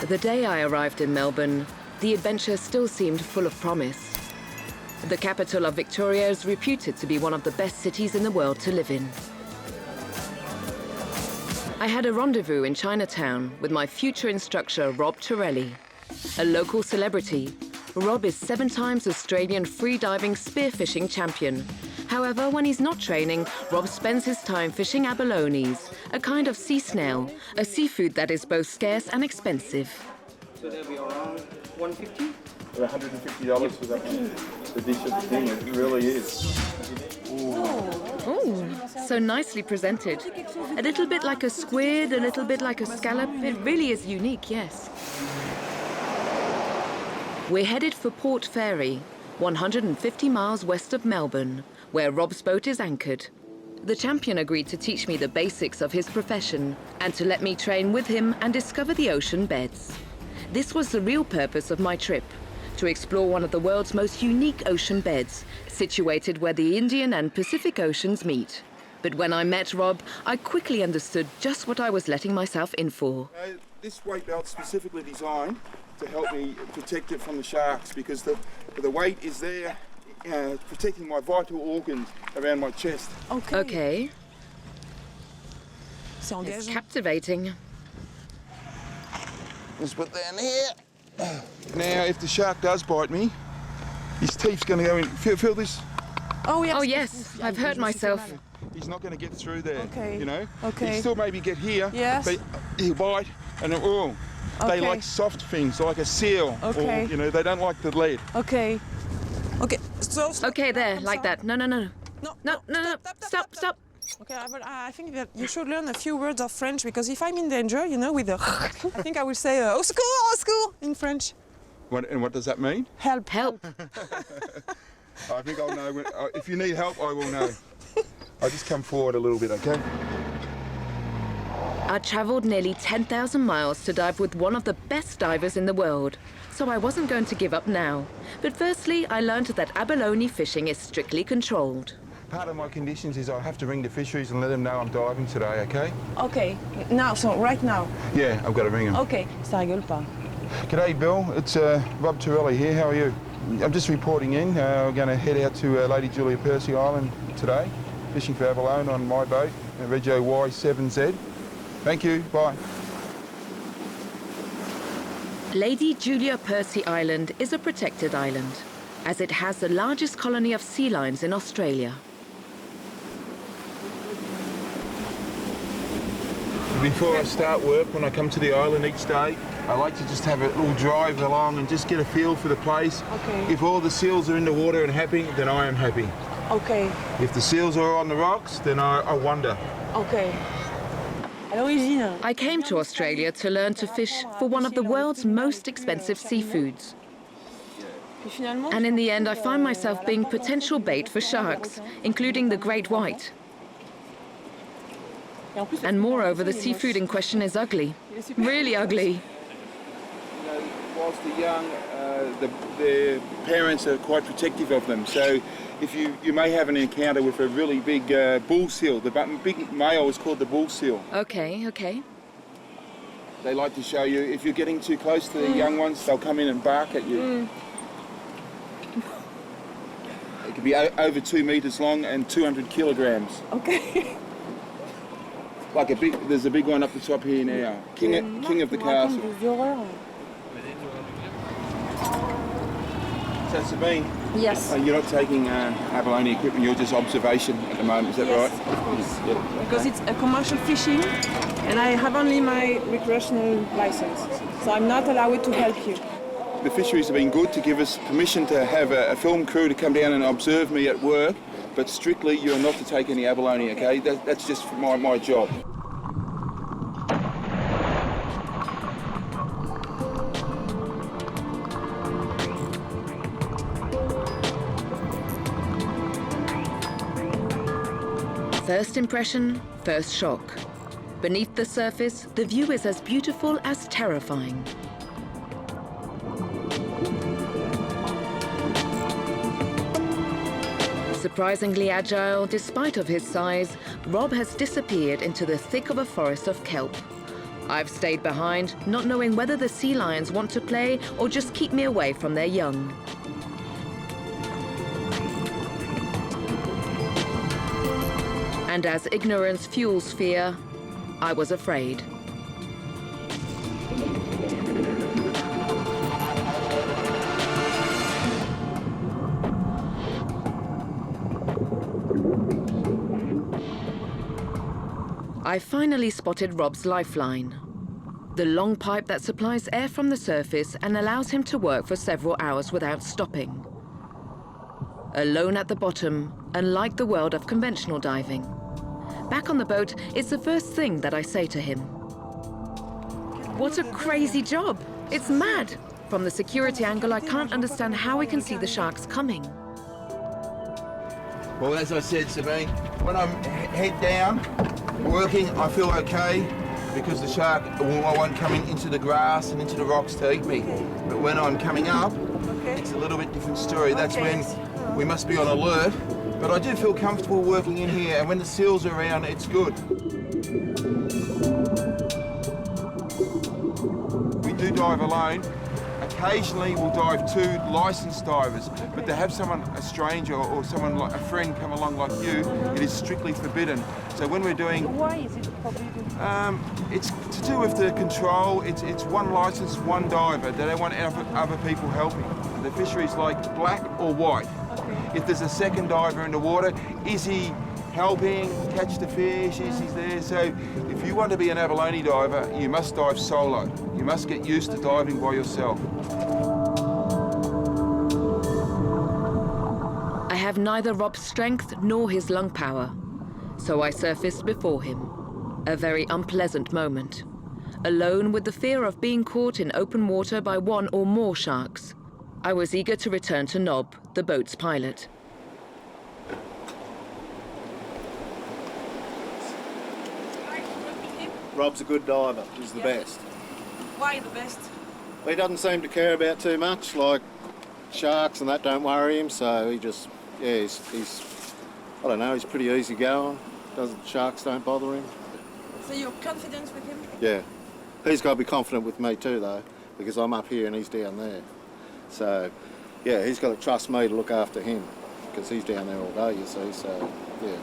The day I arrived in Melbourne, the adventure still seemed full of promise. The capital of Victoria is reputed to be one of the best cities in the world to live in. I had a rendezvous in Chinatown with my future instructor, Rob Torelli. A local celebrity, Rob is 7 times Australian freediving spearfishing champion. However, when he's not training, Rob spends his time fishing abalones, a kind of sea snail, a seafood that is both scarce and expensive. So they'll be around $150? $150 for that one. The dish of the thing, it really is. Oh, so nicely presented. A little bit like a squid, a little bit like a scallop. It really is unique, yes. We're headed for Port Fairy, 150 miles west of Melbourne, where Rob's boat is anchored. The champion agreed to teach me the basics of his profession and to let me train with him and discover the ocean beds. This was the real purpose of my trip, to explore one of the world's most unique ocean beds, situated where the Indian and Pacific Oceans meet. But when I met Rob, I quickly understood just what I was letting myself in for. This weight belt's specifically designed to help me protect it from the sharks, because the weight is there protecting my vital organs around my chest. Okay. It's captivating. Just put down here. Now, if the shark does bite me, his teeth's going to go in. Feel this? Oh, yes. I've hurt myself. He's not going to get through there, Okay. you know? Okay. He'll still maybe get here, Yes. but he'll bite, and they like soft things, like a seal, Okay. or, you know, they don't like the lead. Okay. Okay. So. Okay, there, like that. No. No. Stop. Okay, I think that you should learn a few words of French, because if I'm in danger, you know, with the I think I will say au secours in French. And what does that mean? Help. I think I'll know. If you need help, I will know. I'll just come forward a little bit, okay? I travelled nearly 10,000 miles to dive with one of the best divers in the world, so I wasn't going to give up now. But firstly, I learned that abalone fishing is strictly controlled. Part of my conditions is I have to ring the fisheries and let them know I'm diving today, okay? Okay. Now, so right now. Yeah, I've got to ring them. Okay. Ça rigole pas. G'day, Bill. It's Rob Torelli here. How are you? I'm just reporting in. We're going to head out to Lady Julia Percy Island today, fishing for abalone on my boat, Regio Y7Z. Thank you. Bye. Lady Julia Percy Island is a protected island, as it has the largest colony of sea lions in Australia. Before I start work, when I come to the island each day, I like to just have a little drive along and just get a feel for the place. Okay. If all the seals are in the water and happy, then I am happy. Okay. If the seals are on the rocks, then I wonder. Okay. I came to Australia to learn to fish for one of the world's most expensive seafoods. And in the end, I find myself being potential bait for sharks, including the great white. And moreover, the seafood in question is ugly, really ugly. You know, whilst they're young, their parents are quite protective of them. So if you may have an encounter with a really big bull seal. The big male is called the bull seal. Okay. They like to show you, if you're getting too close to the young ones, they'll come in and bark at you. It can be over 2 meters long and 200 kilograms. Okay. Like there's a big one up the top here now. King of the castle. So Sabine, Yes. you're not taking abalone equipment, you're just observation at the moment, is that Yes, right? of course. Yeah. Because it's a commercial fishing, and I have only my recreational license, so I'm not allowed to help you. The fisheries have been good to give us permission to have a film crew to come down and observe me at work, but strictly you're not to take any abalone, okay? That's just my job. First impression, first shock. Beneath the surface, the view is as beautiful as terrifying. Surprisingly agile, despite of his size, Rob has disappeared into the thick of a forest of kelp. I've stayed behind, not knowing whether the sea lions want to play or just keep me away from their young. And as ignorance fuels fear, I was afraid. I finally spotted Rob's lifeline, the long pipe that supplies air from the surface and allows him to work for several hours without stopping. Alone at the bottom, unlike the world of conventional diving. Back on the boat, it's the first thing that I say to him. What a crazy job! It's mad! From the security angle, I can't understand how we can see the sharks coming. Well, as I said, Sabine, when I'm head down, working, I feel okay because the shark won't come into the grass and into the rocks to eat me. But when I'm coming up, it's a little bit different story. That's when we must be on alert. But I do feel comfortable working in here, and when the seals are around, it's good. We do dive alone. Occasionally we'll dive two licensed divers, but to have someone, a stranger or someone like a friend come along like you, it is strictly forbidden. So when we're doing... Why is it forbidden? It's to do with the control. It's one license, one diver. They don't want other people helping. The fishery's like black or white. Okay. If there's a second diver in the water, is he helping catch the fish? Is he there? So if you want to be an abalone diver, you must dive solo. You must get used to diving by yourself. I have neither Rob's strength nor his lung power, so I surfaced before him. A very unpleasant moment. Alone with the fear of being caught in open water by one or more sharks. I was eager to return to Nob, the boat's pilot. Rob's a good diver, he's the best. Why the best? He doesn't seem to care about too much, like sharks and that don't worry him, so he just, yeah, he's I don't know, he's pretty easygoing. Sharks don't bother him. So you're confident with him? Yeah. He's got to be confident with me too, though, because I'm up here and he's down there. So, yeah, he's got to trust me to look after him, because he's down there all day, you see, so, yeah.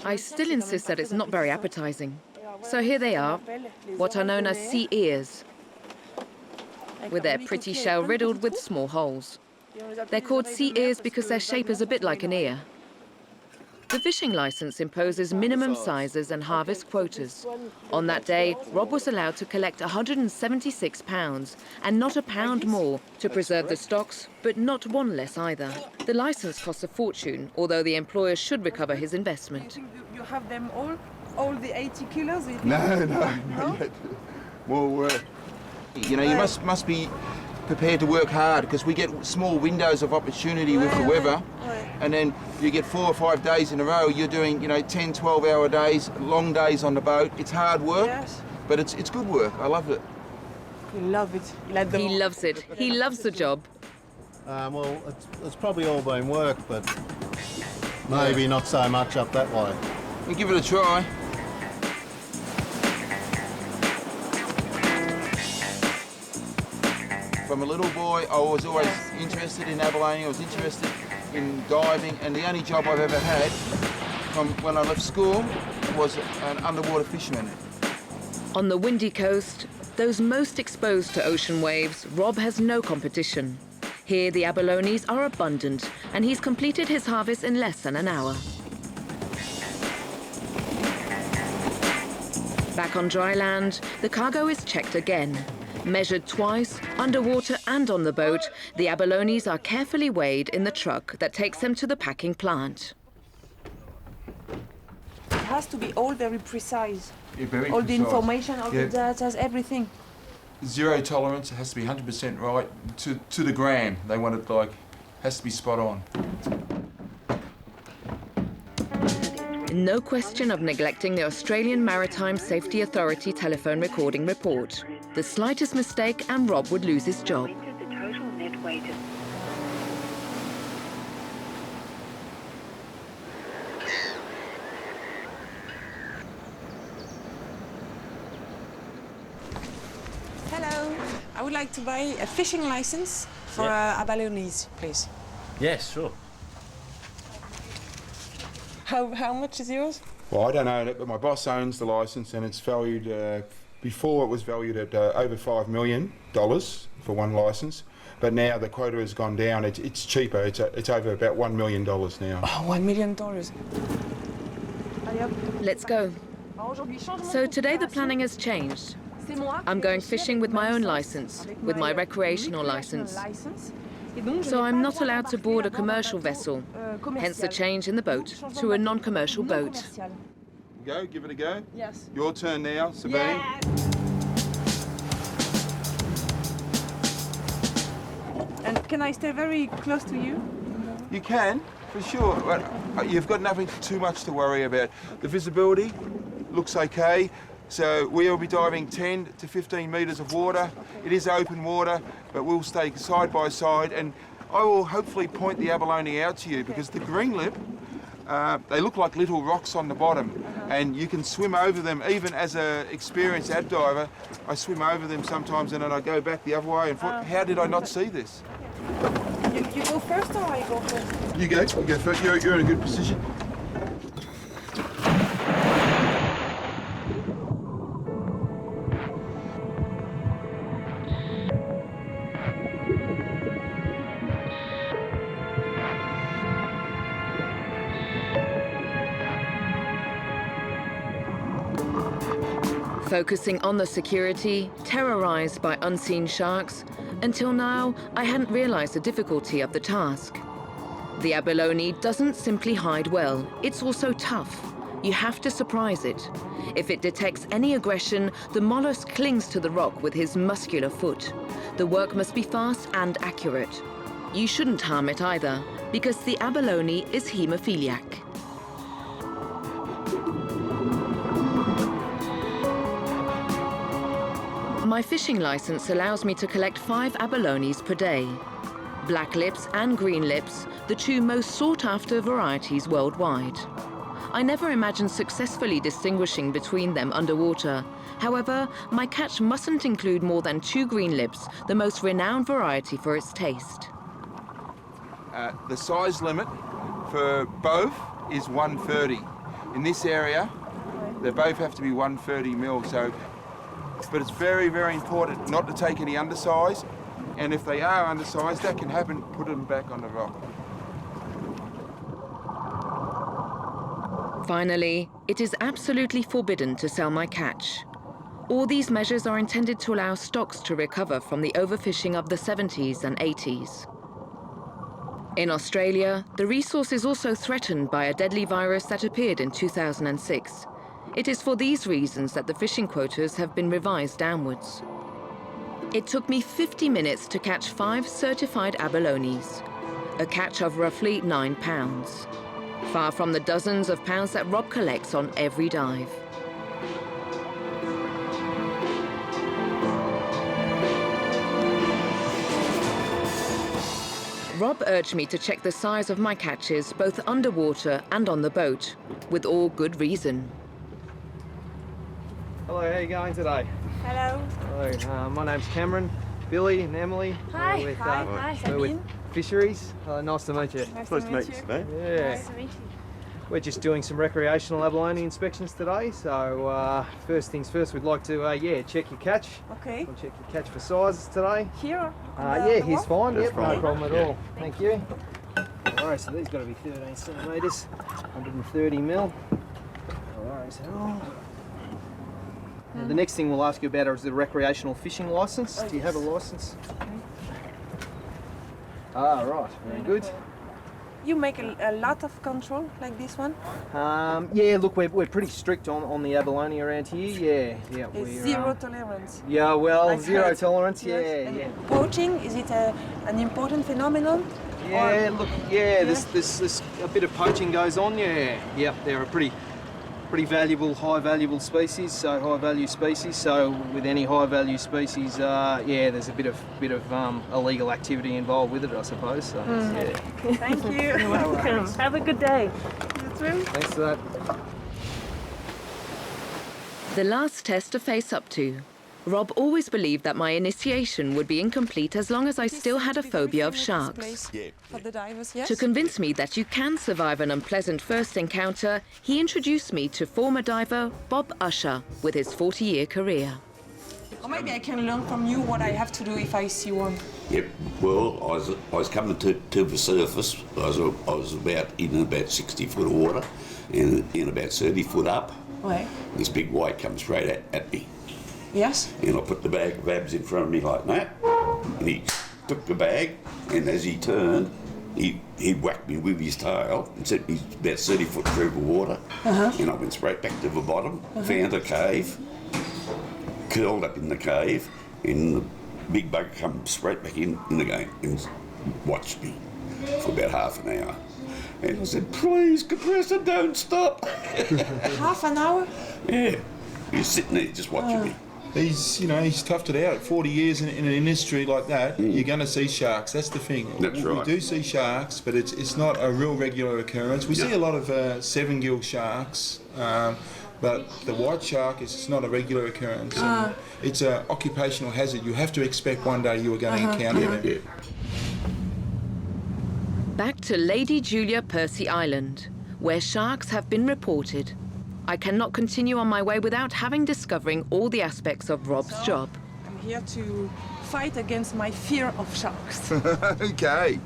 I still insist that it's not very appetizing. So here they are, what are known as sea ears, with their pretty shell riddled with small holes. They're called sea ears because their shape is a bit like an ear. The fishing license imposes minimum sizes and harvest quotas. On that day, Rob was allowed to collect 176 pounds, and not a pound more, to preserve the stocks, but not one less either. The license costs a fortune, although the employer should recover his investment. You have them all the 80 kilos? No, not yet. More work. You know, you must be prepared to work hard, because we get small windows of opportunity with the weather, and then you get 4 or 5 days in a row, you're doing, you know, 10, 12-hour days, long days on the boat. It's hard work, but it's good work. I love it. You love it. He loves it. He loves the job. Well, it's probably all been work, but maybe not so much up that way. We'll give it a try. From a little boy, I was always interested in abalone. I was interested in diving, and the only job I've ever had from when I left school was an underwater fisherman. On the windy coast, those most exposed to ocean waves, Rob has no competition. Here, the abalones are abundant, and he's completed his harvest in less than an hour. Back on dry land, the cargo is checked again. Measured twice, underwater and on the boat, the abalones are carefully weighed in the truck that takes them to the packing plant. It has to be all very precise. Yeah, very all precise. the information, all the data, everything. Zero tolerance. It has to be 100% right to the gram. They want it like, has to be spot on. No question of neglecting the Australian Maritime Safety Authority telephone recording report. The slightest mistake and Rob would lose his job. I would like to buy a fishing license for abalones, please. Yes, sure. How much is yours? Well, I don't own it, but my boss owns the licence, and it's valued, before it was valued at over $5 million for one licence, but now the quota has gone down. It's cheaper. It's over about $1 million now. Oh, $1 million. Let's go. So today the planning has changed. I'm going fishing with my own license, with my recreational license. So I'm not allowed to board a commercial vessel, hence the change in the boat to a non-commercial boat. Go, give it a go. Yes. Your turn now, Sabine. Yes. And can I stay very close to you? You can, for sure, but you've got nothing too much to worry about. The visibility looks okay, so we'll be diving 10 to 15 metres of water. It is open water, but we'll stay side by side, and I will hopefully point the abalone out to you, because the green lip, they look like little rocks on the bottom, and you can swim over them. Even as an experienced ab diver, I swim over them sometimes, and then I go back the other way. And how did I not see this? You go first or I go first? You go first. You're in a good position. Focusing on the security, terrorized by unseen sharks, until now I hadn't realized the difficulty of the task. The abalone doesn't simply hide well, it's also tough. You have to surprise it. If it detects any aggression, the mollusk clings to the rock with his muscular foot. The work must be fast and accurate. You shouldn't harm it either, because the abalone is hemophiliac. My fishing license allows me to collect 5 abalones per day. Black lips and green lips, the two most sought-after varieties worldwide. I never imagined successfully distinguishing between them underwater. However, my catch mustn't include more than 2 green lips, the most renowned variety for its taste. The size limit for both is 130. In this area, they both have to be 130 mil. But it's very, very important not to take any undersize, and if they are undersized, that can happen, put them back on the rock. Finally, it is absolutely forbidden to sell my catch. All these measures are intended to allow stocks to recover from the overfishing of the 70s and 80s. In Australia, the resource is also threatened by a deadly virus that appeared in 2006. It is for these reasons that the fishing quotas have been revised downwards. It took me 50 minutes to catch 5 certified abalones, a catch of roughly 9 pounds, far from the dozens of pounds that Rob collects on every dive. Rob urged me to check the size of my catches both underwater and on the boat, with all good reason. Hello, how are you going today? Hello. Hello, my name's Cameron, Billy and Emily. Hi. We're with, Hi. we're with Sabine. Fisheries. Nice to meet you. Nice to meet you. Yeah. Nice to meet you. We're just doing some recreational abalone inspections today. So first things first, we'd like to check your catch. Okay. We'll check your catch for sizes today. Here? Here's fine. Yep, no problem at Yeah. all. Thank you. Alright, so these got to be 13 centimetres, 130 mil. Alright, so. Now, the next thing we'll ask you about is the recreational fishing licence. Do you have a licence? Ah, right. Very good. You make a lot of control like this one? Yeah, look, we're pretty strict on the abalone around here. Yeah. It's We're, zero tolerance. Yeah, well, I've zero heard. tolerance. Yes. And Yeah. poaching, is it an important phenomenon? Yeah, Or- look, there's a bit of poaching goes on. Yeah, they're a pretty valuable, high value species. So with any high value species, there's a bit of illegal activity involved with it, I suppose. So, yeah. Thank you. You're welcome. Have a good day. Thanks for that. The last test to face up to, Rob always believed that my initiation would be incomplete as long as I still had a phobia of sharks. For the divers, yes? To convince me that you can survive an unpleasant first encounter, he introduced me to former diver Bob Usher with his 40-year career. Or maybe I can learn from you what I have to do if I see one. Yep. Well, I was coming to the surface. I was about 60 foot of water, and in about 30 foot up. Right. This big white comes straight at me. Yes? And I put the bag of abs in front of me like that, and he took the bag, and as he turned, he whacked me with his tail and set me about 30 foot through the water. And I went straight back to the bottom, found a cave, curled up in the cave, and the big bug come straight back in again and watched me for about half an hour. And I said, please, compressor, don't stop. Half an hour? Yeah, he was sitting there just watching me. He's toughed it out. 40 years in an industry like that, you're going to see sharks. That's the thing. That's right. We do see sharks, but it's not a real regular occurrence. We see a lot of 7-gill sharks, but the white shark is not a regular occurrence. It's an occupational hazard. You have to expect one day you are going to encounter them. Yeah. Back to Lady Julia Percy Island, where sharks have been reported. I cannot continue on my way without having discovering all the aspects of Rob's job. I'm here to fight against my fear of sharks. Okay.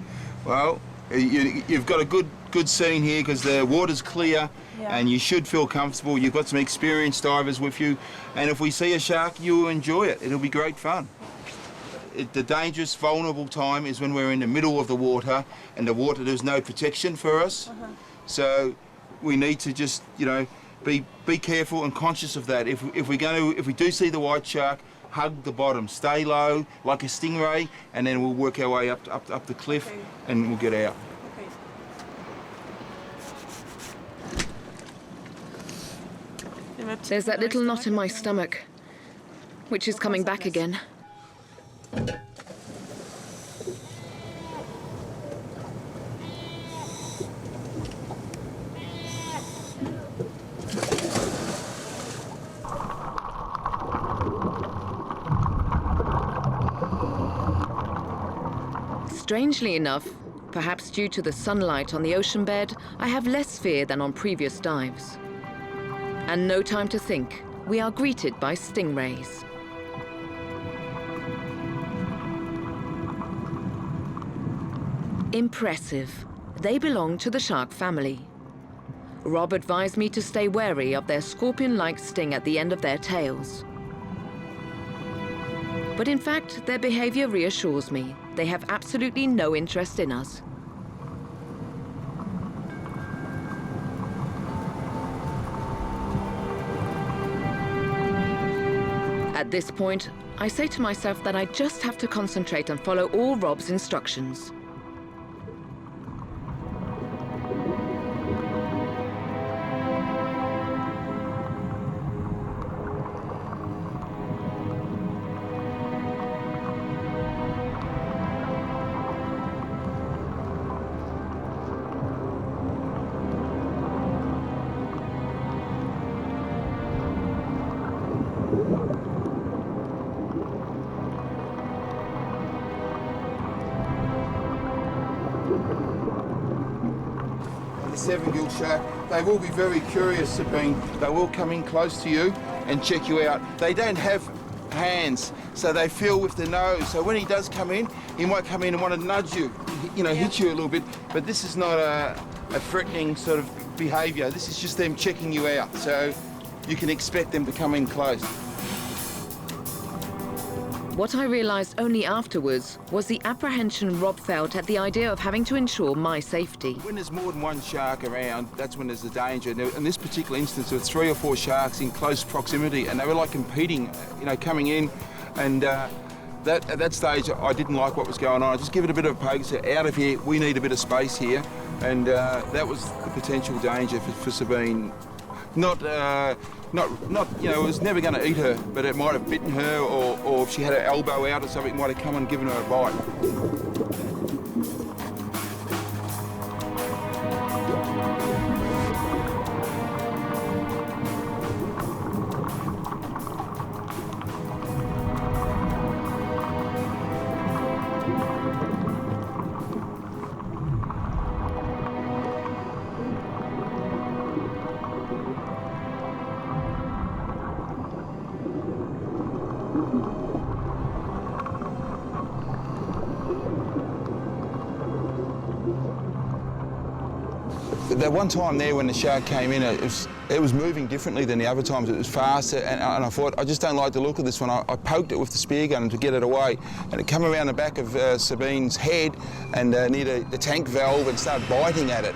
Well, you've got a good scene here because the water's clear and you should feel comfortable. You've got some experienced divers with you, and if we see a shark, you'll enjoy it. It'll be great fun. The dangerous, vulnerable time is when we're in the middle of the water and there's no protection for us. So we need to just, be careful and conscious of that. If we do see the white shark, hug the bottom, stay low like a stingray, and then we'll work our way up the cliff and we'll get out. There's that little knot in my stomach, which is coming back again. Strangely enough, perhaps due to the sunlight on the ocean bed, I have less fear than on previous dives. And no time to think, we are greeted by stingrays. Impressive. They belong to the shark family. Rob advised me to stay wary of their scorpion-like sting at the end of their tails. But in fact, their behavior reassures me. They have absolutely no interest in us. At this point, I say to myself that I just have to concentrate and follow all Rob's instructions. The 7-gill shark, they will be very curious, Sabine. They will come in close to you and check you out. They don't have hands, so they feel with the nose. So when he does come in, he might come in and want to nudge you, hit you a little bit. But this is not a threatening sort of behaviour. This is just them checking you out. So you can expect them to come in close. What I realized only afterwards was the apprehension Rob felt at the idea of having to ensure my safety. When there's more than one shark around, that's when there's the danger. Now, in this particular instance, there were 3 or 4 sharks in close proximity, and they were like competing, coming in. And at that stage, I didn't like what was going on. I just give it a bit of a poke, said, out of here, we need a bit of space here. And that was the potential danger for Sabine. It was never going to eat her, but it might have bitten her, or if she had her elbow out or something, it might have come and given her a bite. That one time there when the shark came in, it was moving differently than the other times. It was faster, and I thought, I just don't like the look of this one. I poked it with the spear gun to get it away, and it came around the back of Sabine's head and near the tank valve and started biting at it.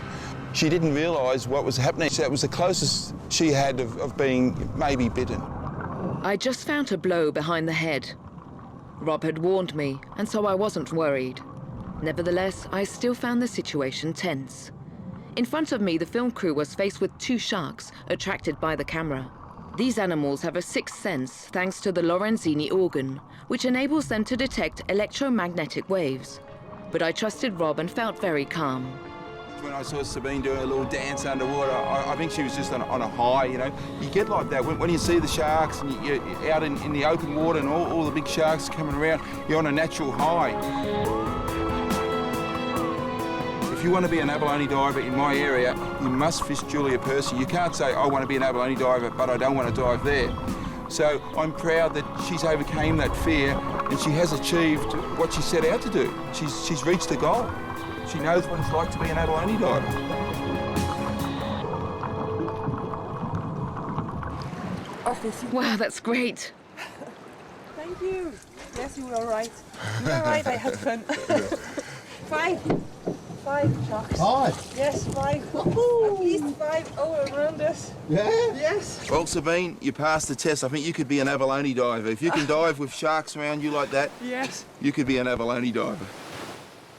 She didn't realise what was happening. So that was the closest she had of being maybe bitten. I just found a blow behind the head. Rob had warned me, and so I wasn't worried. Nevertheless, I still found the situation tense. In front of me, the film crew was faced with 2 sharks attracted by the camera. These animals have a sixth sense thanks to the Lorenzini organ, which enables them to detect electromagnetic waves. But I trusted Rob and felt very calm. When I saw Sabine doing a little dance underwater, I think she was just on a high, you know. You get like that when you see the sharks and you're out in the open water and all the big sharks coming around, you're on a natural high. If you want to be an abalone diver in my area, you must fish Julia Percy. You can't say, I want to be an abalone diver, but I don't want to dive there. So I'm proud that she's overcame that fear and she has achieved what she set out to do. She's reached the goal. She knows what it's like to be an abalone diver. Wow, that's great. Thank you. Yes, you were all right. You were all right, I had fun. 5 sharks. 5? Yes, 5. At least 5 all around us. Yeah? Yes. Well, Sabine, you passed the test. I think you could be an abalone diver. If you can dive with sharks around you like that, Yes. you could be an abalone diver.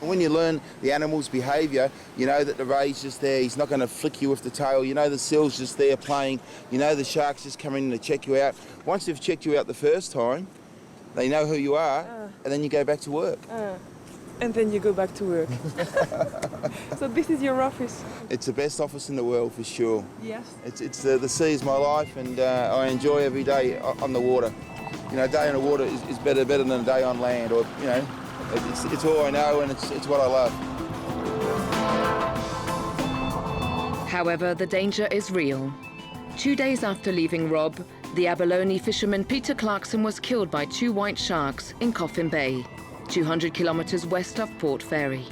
When you learn the animal's behaviour, you know that the ray's just there, he's not going to flick you with the tail, you know the seal's just there playing, you know the shark's just coming in to check you out. Once they've checked you out the first time, they know who you are, and then you go back to work. And then you go back to work. So this is your office? It's the best office in the world for sure. Yes. It's the sea is my life, and I enjoy every day on the water. You know, a day on the water is better than a day on land, or, you know, it's all I know and it's what I love. However, the danger is real. 2 days after leaving Rob, the abalone fisherman Peter Clarkson was killed by 2 white sharks in Coffin Bay, 200 kilometers west of Port Fairy.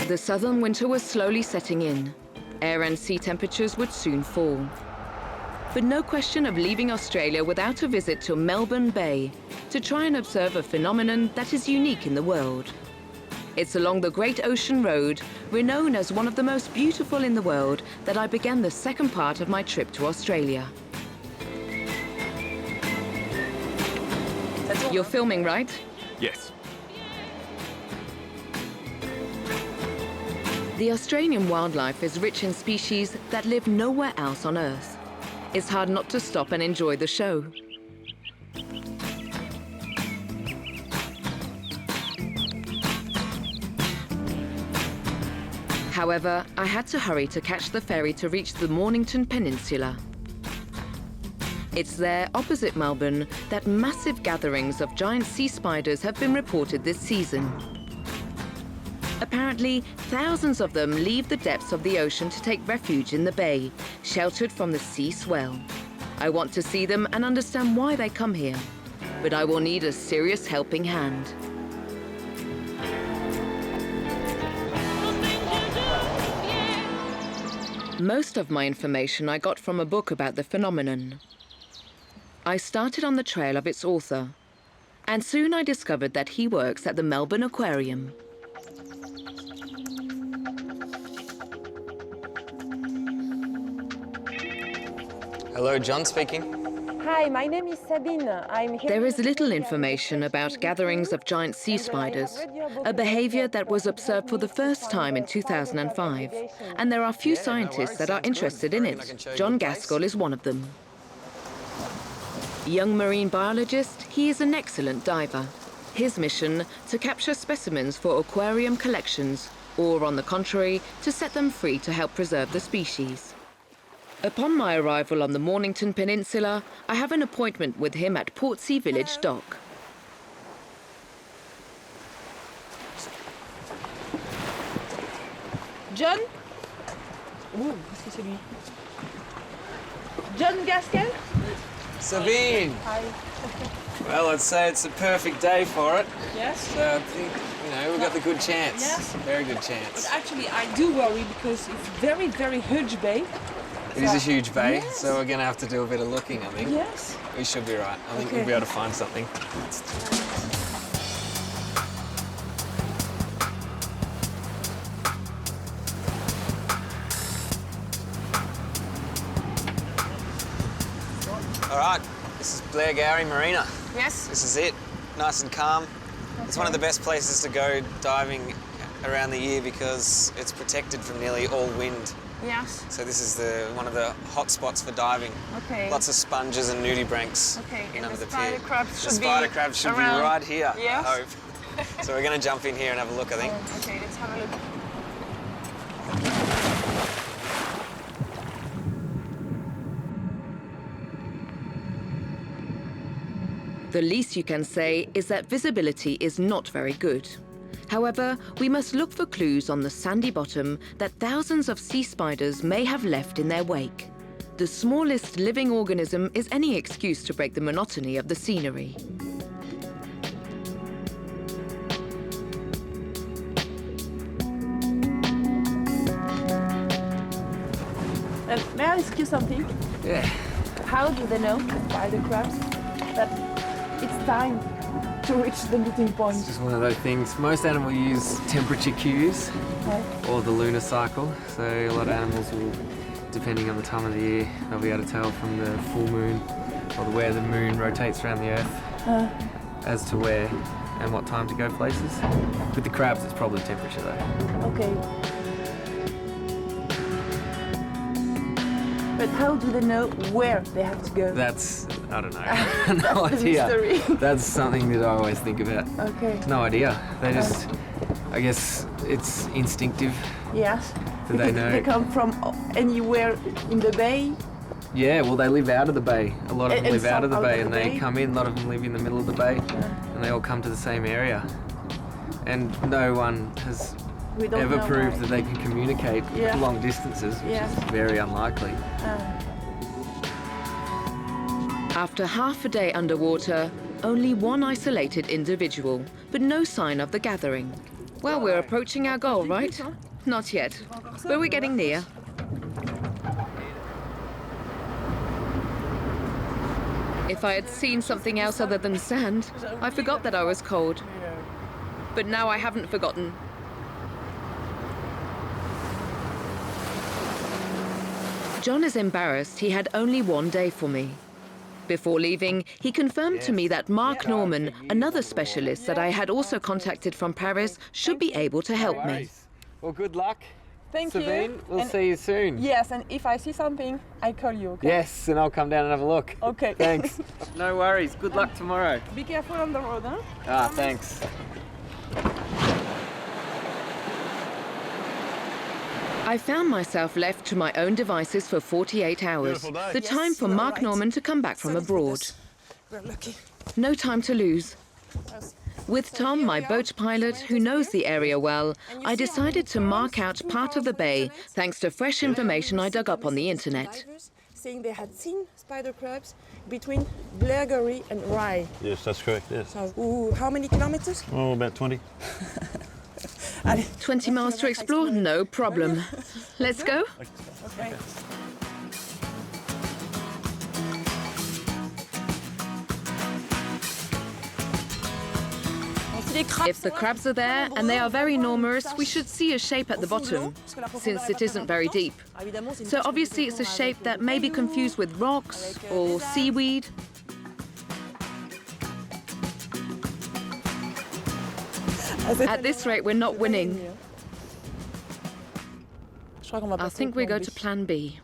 The southern winter was slowly setting in. Air and sea temperatures would soon fall. But no question of leaving Australia without a visit to Melbourne Bay to try and observe a phenomenon that is unique in the world. It's along the Great Ocean Road, renowned as one of the most beautiful in the world, that I began the second part of my trip to Australia. You're filming, right? Yes. The Australian wildlife is rich in species that live nowhere else on Earth. It's hard not to stop and enjoy the show. However, I had to hurry to catch the ferry to reach the Mornington Peninsula. It's there, opposite Melbourne, that massive gatherings of giant sea spiders have been reported this season. Apparently, thousands of them leave the depths of the ocean to take refuge in the bay, sheltered from the sea swell. I want to see them and understand why they come here, but I will need a serious helping hand. Most of my information I got from a book about the phenomenon. I started on the trail of its author, and soon I discovered that he works at the Melbourne Aquarium. Hello, John speaking. Hi, my name is Sabine. I'm here. There is little information about gatherings of giant sea spiders, a behavior that was observed for the first time in 2005. And there are few scientists that are interested in it. John Gaskell is one of them. Young marine biologist, he is an excellent diver. His mission, to capture specimens for aquarium collections, or on the contrary, to set them free to help preserve the species. Upon my arrival on the Mornington Peninsula, I have an appointment with him at Portsea Village Dock. John? Ouh, qu'est-ce que c'est lui? John Gaskell? Sabine! Hi. Well, I'd say it's a perfect day for it. Yes? So I think, we've got the good chance. Yes. Very good chance. But actually, I do worry because it's very, very huge bay. It is a huge bay, Yes. so we're going to have to do a bit of looking, I think. Yes. We should be right. I think Okay. we'll be able to find something. All right, this is Blair Gowrie Marina. Yes. This is it, nice and calm. It's one of the best places to go diving around the year because it's protected from nearly all wind. Yes. So this is one of the hot spots for diving. Okay. Lots of sponges and nudibranchs Okay, and under the the spider pier. crabs The should be spider crabs should be around. right here, Yes. I hope. So we're going to jump in here and have a look, I think. Okay, let's have a look. The least you can say is that visibility is not very good. However, we must look for clues on the sandy bottom that thousands of sea spiders may have left in their wake. The smallest living organism is any excuse to break the monotony of the scenery. May I ask you something? Yeah. How do they know, the spider crabs, that it's time to reach the meeting point? It's just one of those things. Most animals use temperature cues or the lunar cycle. So a lot of animals will, depending on the time of the year, they'll be able to tell from the full moon or where the moon rotates around the Earth as to where and what time to go places. With the crabs, it's probably temperature though. Okay. But how do they know where they have to go? That's, I don't know, no That's the idea. mystery. That's something that I always think about. Okay. No idea. They just, I guess it's instinctive. Yes. Do they know? They come from anywhere in the bay. Yeah, well, they live out of the bay. A lot of them And live out of the some bay out of and the they bay? come in. A lot of them live in the middle of the bay and they all come to the same area. And no one has We don't ever know proved why. that they can communicate Yeah. long distances, which Yeah. is very unlikely. After half a day underwater, only one isolated individual, but no sign of the gathering. Well, we're approaching our goal, right? Not yet, but we're getting near. If I had seen something else other than sand, I forgot that I was cold. But now I haven't forgotten. John is embarrassed he had only one day for me. Before leaving, he confirmed to me that Mark Norman, another specialist that I had also contacted from Paris, should be able to help me. Well, good luck. Thank you. Sabine, we'll And- see you soon. Yes, and if I see something, I call you, okay? Yes, and I'll come down and have a look. Okay. Thanks. No worries. Good luck tomorrow. Be careful on the road, huh? Ah, thanks. I found myself left to my own devices for 48 hours, the time for you are Mark right. Norman to come back from abroad. We're lucky. No time to lose. With Tom, my boat pilot, who knows the area well, I decided to mark out part of the bay thanks to fresh information I dug up on the internet. Saying they had seen spider crabs between Blair Gowrie and Rye. Yes, that's correct, yes. So, how many kilometers? Oh, about 20. Allez. 20 miles to explore? No problem. Let's go. Okay. If the crabs are there, and they are very numerous, we should see a shape at the bottom, since it isn't very deep. So obviously it's a shape that may be confused with rocks or seaweed. At this rate, we're not winning. I think we go to plan B.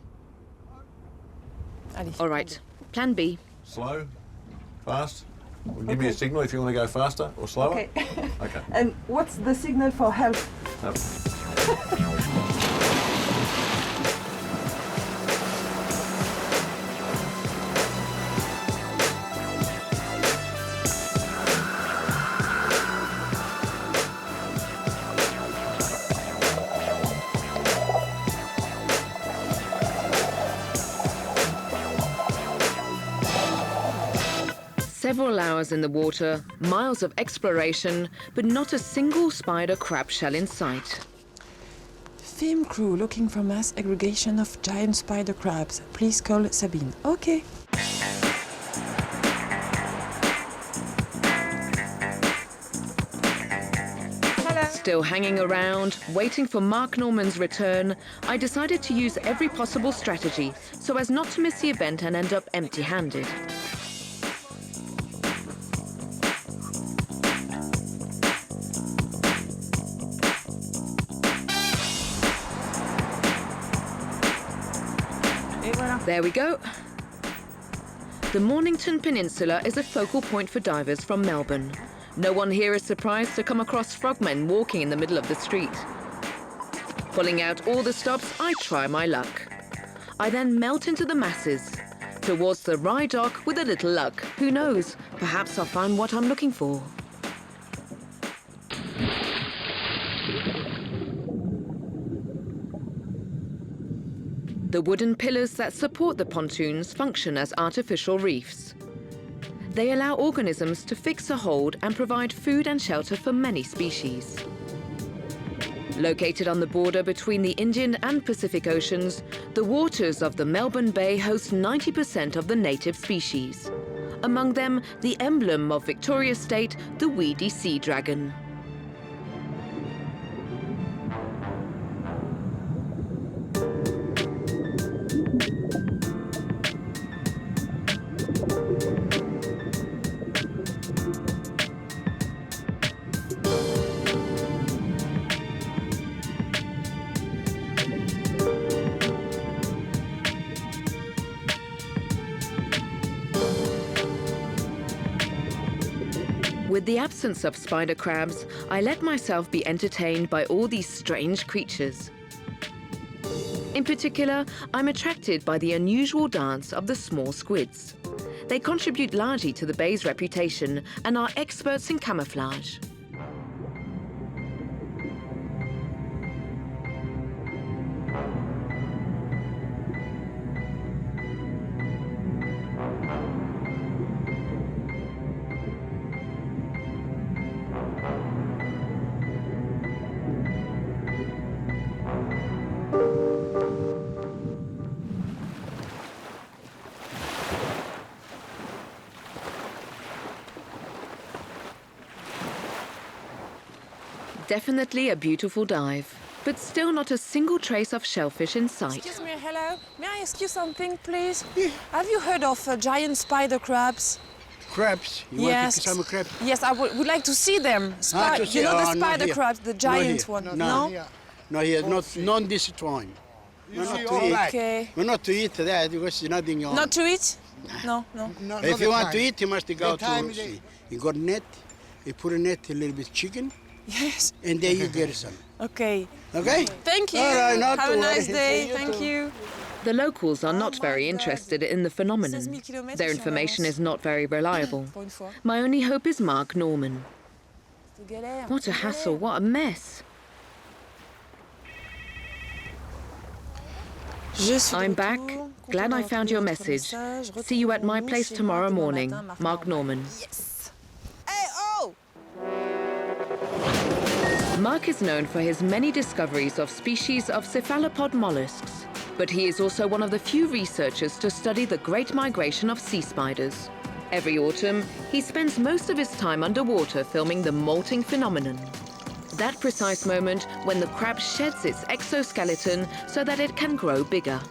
All right, plan B. Slow, fast. Well, give me a signal if you want to go faster or slower. Okay. Okay. And what's the signal for help? Several hours in the water, miles of exploration, but not a single spider crab shell in sight. Film crew looking for mass aggregation of giant spider crabs. Please call Sabine. Okay. Still hanging around, waiting for Mark Norman's return, I decided to use every possible strategy so as not to miss the event and end up empty-handed. There we go. The Mornington Peninsula is a focal point for divers from Melbourne. No one here is surprised to come across frogmen walking in the middle of the street. Pulling out all the stops, I try my luck. I then melt into the masses, towards the Rye Dock with a little luck. Who knows, perhaps I'll find what I'm looking for. The wooden pillars that support the pontoons function as artificial reefs. They allow organisms to fix a hold and provide food and shelter for many species. Located on the border between the Indian and Pacific Oceans, the waters of the Melbourne Bay host 90% of the native species. Among them, the emblem of Victoria State, the weedy sea dragon. With the absence of spider crabs, I let myself be entertained by all these strange creatures. In particular, I'm attracted by the unusual dance of the small squids. They contribute largely to the bay's reputation and are experts in camouflage. Definitely a beautiful dive, but still not a single trace of shellfish in sight. Excuse me, hello. May I ask you something, please? Yeah. Have you heard of giant spider crabs? Crabs? You want to see some crabs? Yes, I would like to see them. You know the spider crabs, the giant one? No? No, here, not this time. We're not to eat. Okay. We're not to eat that because there's nothing on. Not to eat? No. If you want to eat, you must go to sea. You got a net, you put a net, a little bit chicken. Yes. And then you get some. Okay. Okay? Thank you. All right, have a nice day. Thank you. The locals are not very interested in the phenomenon. Their information is not very reliable. My only hope is Mark Norman. What a hassle, what a mess. I'm back. Glad I found your message. See you at my place tomorrow morning. Mark Norman. Yes. Hey, oh! Mark is known for his many discoveries of species of cephalopod mollusks, but he is also one of the few researchers to study the great migration of sea spiders. Every autumn, he spends most of his time underwater filming the molting phenomenon. That precise moment when the crab sheds its exoskeleton so that it can grow bigger.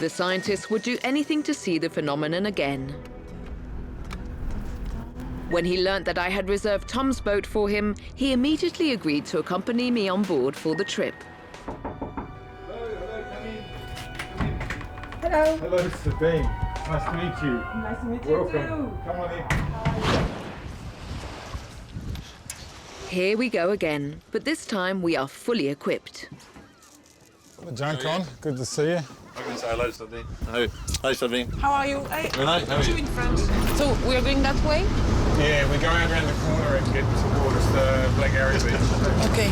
The scientist would do anything to see the phenomenon again. When he learnt that I had reserved Tom's boat for him, he immediately agreed to accompany me on board for the trip. Hello. Hello, Sabine. Nice to meet you. Nice to meet you Welcome. too. Come on in. Here we go again, but this time we are fully equipped. John Con, good to see you. I'm going to say hello, Sabine. Hi, Sabine. How are you? Hey. Hello, how are you? In French. So we are going that way? Yeah, we go out around the corner and get towards the Blackberry Beach. Okay.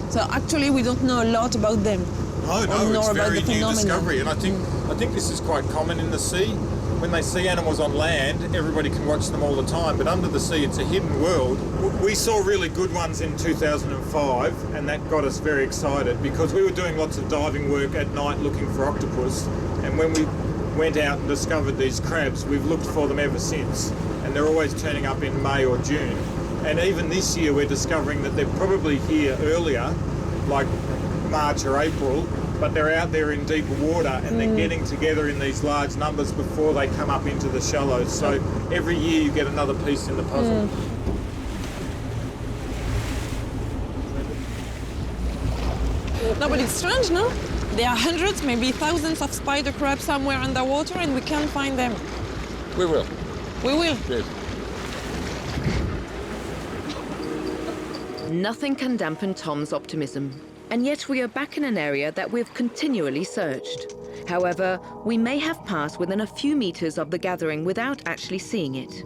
So actually, we don't know a lot about them. No, it's very new discovery, and I think this is quite common in the sea. When they see animals on land, everybody can watch them all the time, but under the sea, it's a hidden world. We saw really good ones in 2005, and that got us very excited because we were doing lots of diving work at night looking for octopus, and when we went out and discovered these crabs, we've looked for them ever since, and they're always turning up in May or June. And even this year, we're discovering that they're probably here earlier, like March or April, but they're out there in deeper water and they're getting together in these large numbers before they come up into the shallows. So every year you get another piece in the puzzle. No, but it's strange, no? There are hundreds, maybe thousands of spider crabs somewhere underwater and we can't find them. We will. We will. Yes. Nothing can dampen Tom's optimism. And yet we are back in an area that we've continually searched. However, we may have passed within a few meters of the gathering without actually seeing it.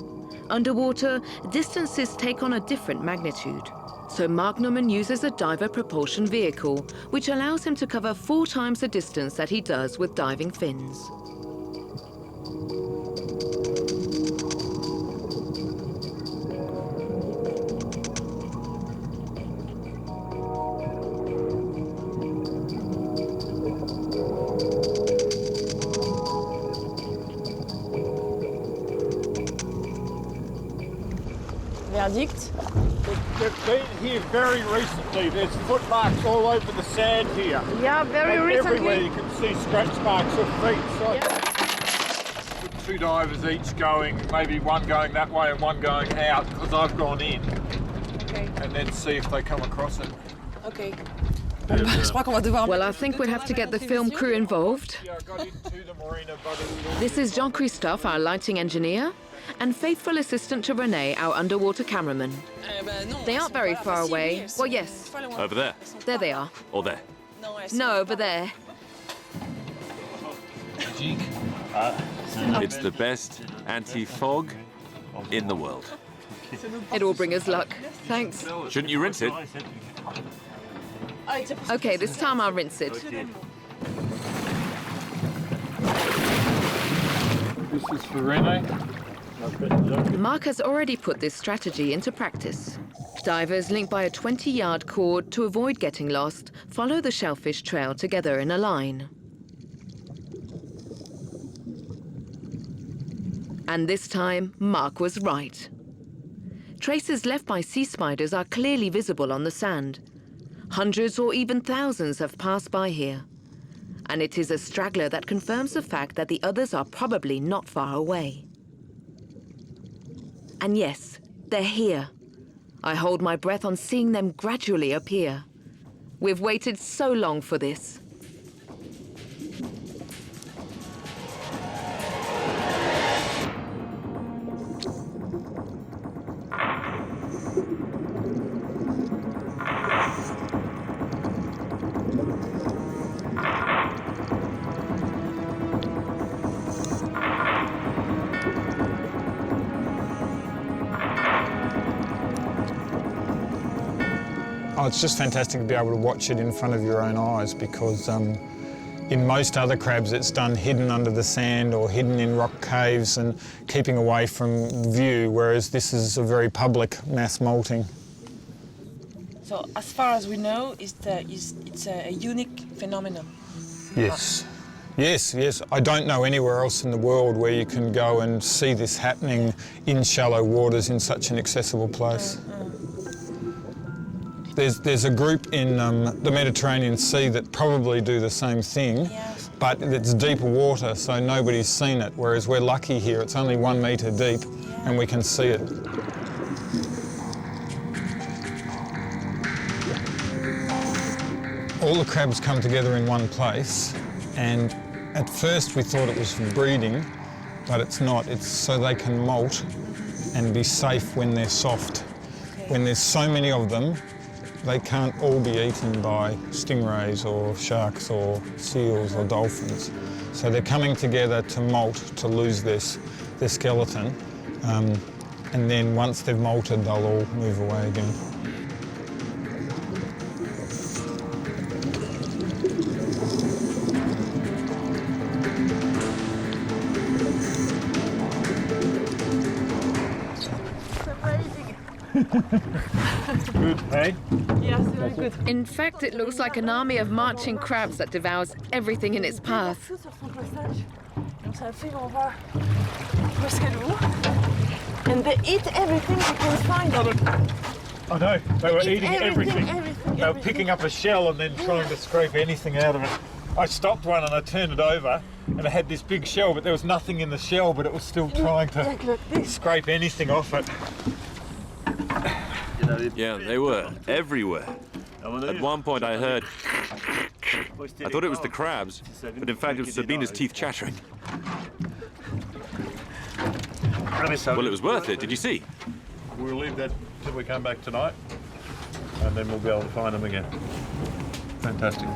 Underwater, distances take on a different magnitude. So Mark Norman uses a diver propulsion vehicle, which allows him to cover 4 times the distance that he does with diving fins. Verdict? They've been here very recently. There's footmarks all over the sand here. Yeah, very recently. Everywhere you can see scratch marks of feet. So with 2 divers each going, maybe one going that way and one going out, because I've gone in. Okay. And then see if they come across it. Okay. Well, I think we'll have to get the film crew involved. This is Jean-Christophe, our lighting engineer, and faithful assistant to Renee, our underwater cameraman. They aren't very far away. Well, yes. Over there? There they are. Or there? No, over there. It's the best anti-fog in the world. It will bring us luck. Thanks. Shouldn't you rinse it? Okay, this time I'll rinse it. This is for Renee. Mark has already put this strategy into practice. Divers linked by a 20-yard cord to avoid getting lost follow the shellfish trail together in a line. And this time, Mark was right. Traces left by sea spiders are clearly visible on the sand. Hundreds or even thousands have passed by here. And it is a straggler that confirms the fact that the others are probably not far away. And yes, they're here. I hold my breath on seeing them gradually appear. We've waited so long for this. Oh, it's just fantastic to be able to watch it in front of your own eyes because in most other crabs it's done hidden under the sand or hidden in rock caves and keeping away from view, whereas this is a very public mass molting. So as far as we know, it's a unique phenomenon. Yes. Yes. I don't know anywhere else in the world where you can go and see this happening in shallow waters in such an accessible place. There's a group in the Mediterranean Sea that probably do the same thing, yes, but it's deeper water, so nobody's seen it, whereas we're lucky here. It's only 1 metre deep, yeah, and we can see it. All the crabs come together in one place, and at first we thought it was for breeding, but it's not. It's so they can molt and be safe when they're soft. Okay. When there's so many of them, they can't all be eaten by stingrays or sharks or seals or dolphins. So they're coming together to molt, to lose their skeleton. and then once they've molted, they'll all move away again. Good, hey? Yes, very good. In fact, it looks like an army of marching crabs that devours everything in its path. And they eat everything they can find. I know, they were eating everything. They were everything. picking up a shell and then trying to scrape anything out of it. I stopped one and I turned it over and it had this big shell, but there was nothing in the shell, but it was still trying to scrape anything off it. Yeah, they were everywhere. At one point I heard... I thought it was the crabs, but in fact it was Sabine's teeth chattering. Well, it was worth it, did you see? We'll leave that till we come back tonight and then we'll be able to find them again. Fantastic.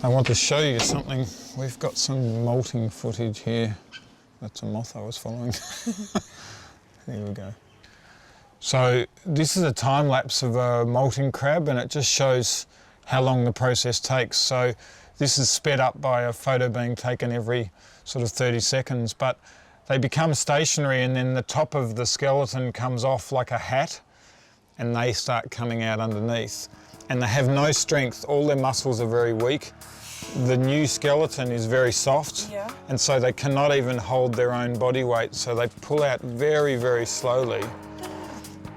I want to show you something. We've got some molting footage here. That's a moth I was following. There we go. So this is a time lapse of a molting crab and it just shows how long the process takes. So this is sped up by a photo being taken every sort of 30 seconds, but they become stationary and then the top of the skeleton comes off like a hat and they start coming out underneath. And they have no strength, all their muscles are very weak. The new skeleton is very soft, and so they cannot even hold their own body weight, so they pull out very, very slowly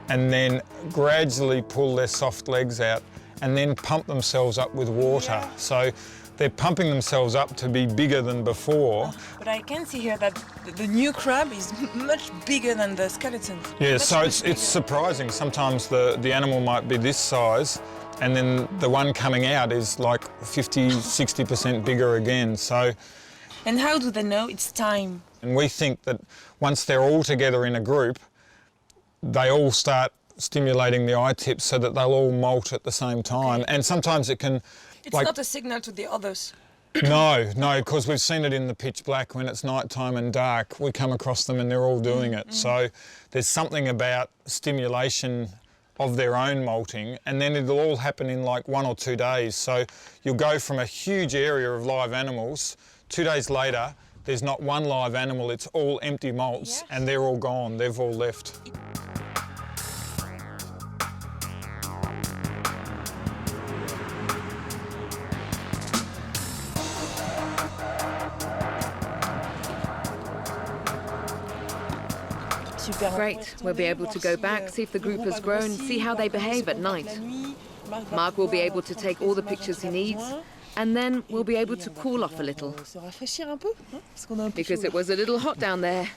and then gradually pull their soft legs out and then pump themselves up with water. So they're pumping themselves up to be bigger than before. But I can see here that the new crab is much bigger than the skeleton. Yeah, so it's surprising. Sometimes the animal might be this size and then the one coming out is like 50, 60% bigger again. So, and how do they know it's time? And we think that once they're all together in a group, they all start stimulating the eye tips so that they'll all molt at the same time. And sometimes it can... It's not a signal to the others. No, because we've seen it in the pitch black when it's nighttime and dark. We come across them and they're all doing it. So there's something about stimulation of their own molting, and then it'll all happen in like 1 or 2 days. So you'll go from a huge area of live animals, 2 days later, there's not one live animal, it's all empty molts, and they're all gone, they've all left. Great, we'll be able to go back, see if the group has grown, see how they behave at night. Mark will be able to take all the pictures he needs, and then we'll be able to cool off a little. Because it was a little hot down there.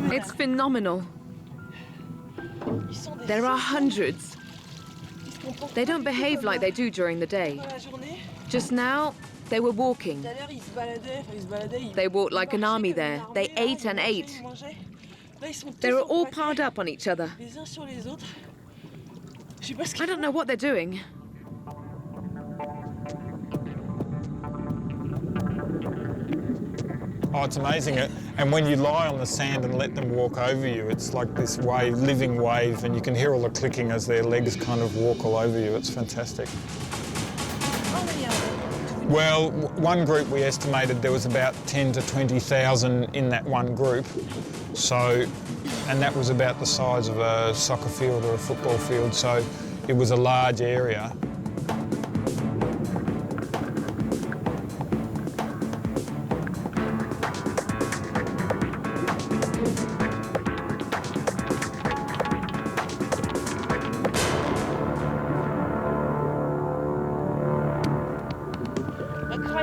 It's phenomenal. There are hundreds. They don't behave like they do during the day. Just now, they were walking. They walked like an army there. They ate and ate. They were all piled up on each other. I don't know what they're doing. Oh, it's amazing. And when you lie on the sand and let them walk over you, it's like this wave, living wave, and you can hear all the clicking as their legs kind of walk all over you. It's fantastic. Well, one group we estimated there was about 10 to 20,000 in that one group. So, and that was about the size of a soccer field or a football field, so it was a large area.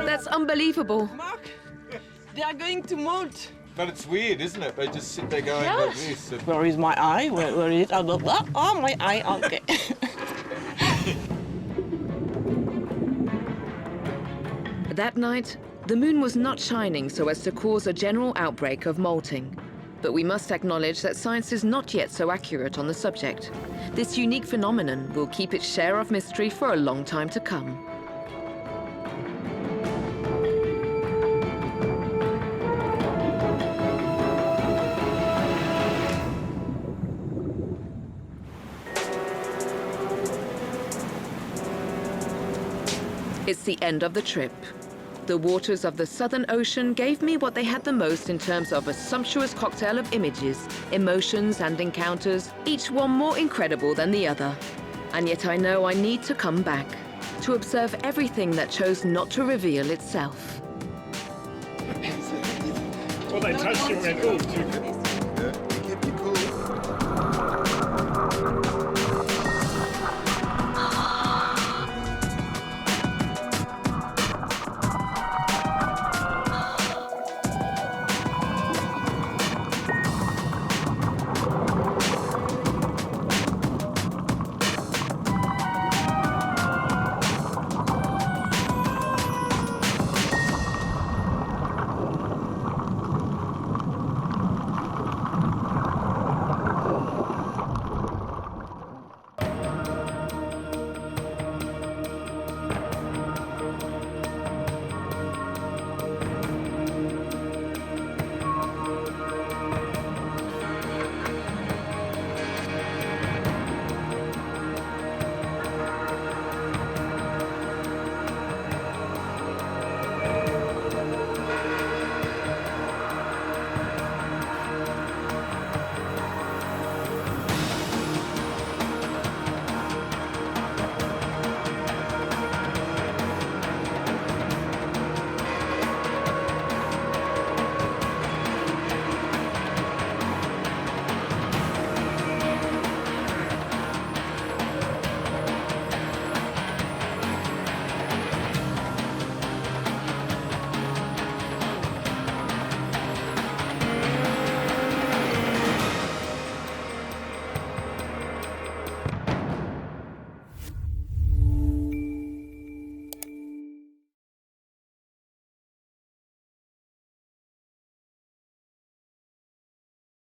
That's unbelievable. Mark, they are going to molt. But it's weird, isn't it? They just sit there going like this. And... Where is my eye? Where is it? Oh, my eye, okay. That night, the moon was not shining so as to cause a general outbreak of molting. But we must acknowledge that science is not yet so accurate on the subject. This unique phenomenon will keep its share of mystery for a long time to come. It's the end of the trip. The waters of the Southern Ocean gave me what they had the most in terms of a sumptuous cocktail of images, emotions and encounters, each one more incredible than the other. And yet I know I need to come back, to observe everything that chose not to reveal itself. Well, they touched you and went, oh,